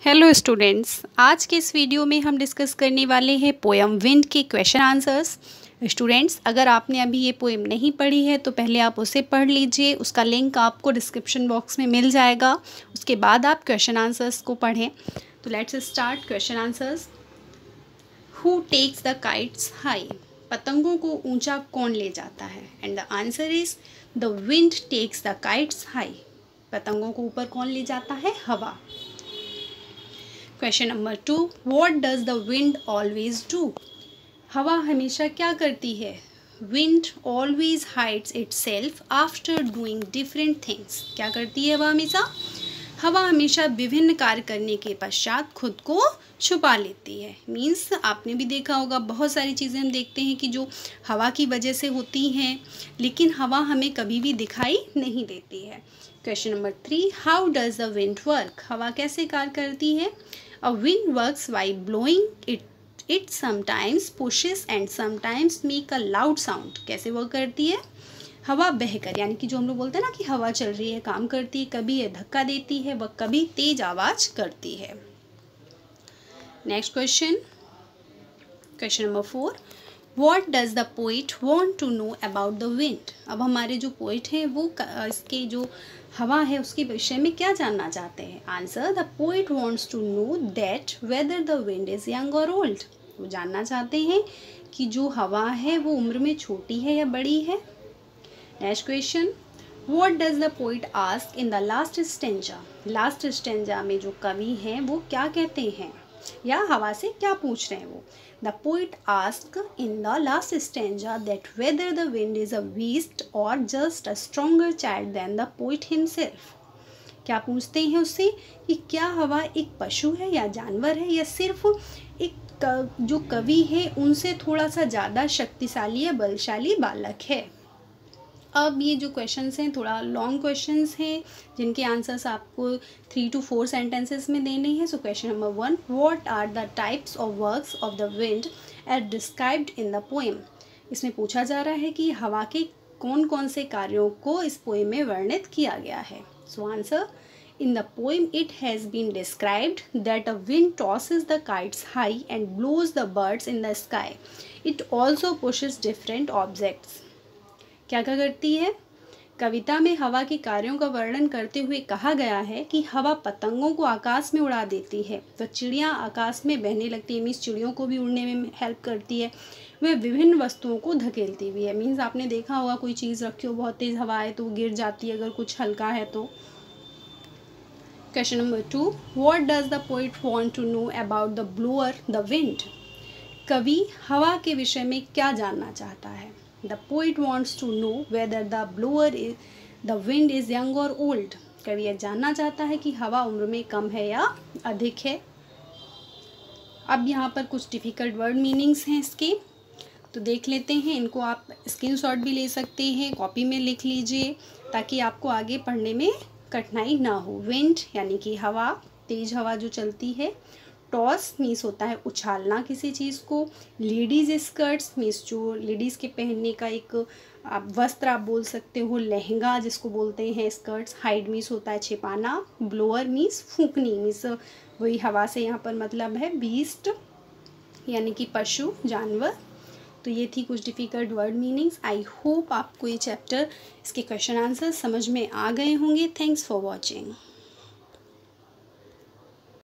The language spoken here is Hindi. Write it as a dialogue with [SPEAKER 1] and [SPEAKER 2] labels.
[SPEAKER 1] हेलो स्टूडेंट्स, आज के इस वीडियो में हम डिस्कस करने वाले हैं पोएम विंड के क्वेश्चन आंसर्स। स्टूडेंट्स, अगर आपने अभी ये पोएम नहीं पढ़ी है तो पहले आप उसे पढ़ लीजिए। उसका लिंक आपको डिस्क्रिप्शन बॉक्स में मिल जाएगा। उसके बाद आप क्वेश्चन आंसर्स को पढ़ें। तो let's start question answers. Who takes the kites high? पतंगों को ऊंचा कौन ले जाता है? And the answer is the wind takes the kites high. पतंगों को ऊपर कौन ले जाता है? हवा। Question number 2, what does the wind always do? हवा हमेशा क्या करती है? Wind always hides itself after doing different things. क्या करती है हवा हमेशा? हवा हमेशा विभिन्न कार्य करने के पश्चात खुद को छुपा लेती है। मीन्स आपने भी देखा होगा, बहुत सारी चीज़ें हम देखते हैं कि जो हवा की वजह से होती हैं, लेकिन हवा हमें कभी भी दिखाई नहीं देती है। Question number 3, how does the wind work? हवा कैसे कार्य करती है? A wind works by blowing it. It sometimes pushes and sometimes make a loud sound. कैसे वर्क करती है? हवा बहकर, यानी कि जो हम लोग बोलते हैं ना कि हवा चल रही है, काम करती है, कभी ये धक्का देती है, वह कभी तेज आवाज करती है। Next question, question number 4, What does the poet want to know about the wind? अब हमारे जो पोइट हैं वो इसके जो हवा है उसके विषय में क्या जानना चाहते हैं? Answer, the poet wants to know that whether the wind is young और ओल्ड। वो जानना चाहते हैं कि जो हवा है वो उम्र में छोटी है या बड़ी है। Next question, what does the poet ask in the last stanza? Last stanza में जो कवि हैं वो क्या कहते हैं या हवा से क्या पूछ रहे हैं वो? The poet asked in the last stanza that whether the wind is a beast or just a stronger child than the poet himself. क्या पूछते हैं उससे कि क्या हवा एक पशु है या जानवर है या सिर्फ एक जो कवि है उनसे थोड़ा सा ज़्यादा शक्तिशाली या बलशाली बालक है। अब ये जो क्वेश्चंस हैं थोड़ा लॉन्ग क्वेश्चंस हैं जिनके आंसर्स आपको 3 to 4 सेंटेंसेस में देने हैं। So question number 1, what are the types of works of the wind as described in the poem? इसमें पूछा जा रहा है कि हवा के कौन कौन से कार्यों को इस पोएम में वर्णित किया गया है। So answer, in the poem it has been described that a wind tosses the kites high and blows the birds in the sky. It also pushes different objects. क्या क्या करती है? कविता में हवा के कार्यों का वर्णन करते हुए कहा गया है कि हवा पतंगों को आकाश में उड़ा देती है, तो चिड़ियाँ आकाश में बहने लगती है, मीन्स चिड़ियों को भी उड़ने में हेल्प करती है। वह विभिन्न वस्तुओं को धकेलती भी है, मीन्स आपने देखा होगा कोई चीज़ रखी हो, बहुत तेज़ हवा है तो वो गिर जाती है अगर कुछ हल्का है तो। Question number 2, what does the poet want to know about the blower the wind? कवि हवा के विषय में क्या जानना चाहता है? The poet wants to know whether the wind is young or old. कवि यह जानना चाहता है कि हवा उम्र में कम है या अधिक है। अब यहाँ पर कुछ डिफ़िकल्ट वर्ड मीनिंग्स हैं इसके, तो देख लेते हैं। इनको आप स्क्रीनशॉट भी ले सकते हैं, कॉपी में लिख लीजिए ताकि आपको आगे पढ़ने में कठिनाई ना हो। विंड यानी कि हवा, तेज़ हवा जो चलती है। टॉस मीन्स होता है उछालना किसी चीज़ को। लेडीज़ स्कर्ट्स मीन्स जो लेडीज़ के पहनने का एक आप वस्त्र आप बोल सकते हो, लहंगा जिसको बोलते हैं स्कर्ट्स। हाइड मीन्स होता है छिपाना। ब्लोअर मीन्स फूंकनी, मीन्स वही हवा से यहाँ पर मतलब है। बीस्ट यानी कि पशु, जानवर। तो ये थी कुछ difficult word meanings. I hope आपको ये चैप्टर, इसके क्वेश्चन आंसर समझ में आ गए होंगे। Thanks for watching.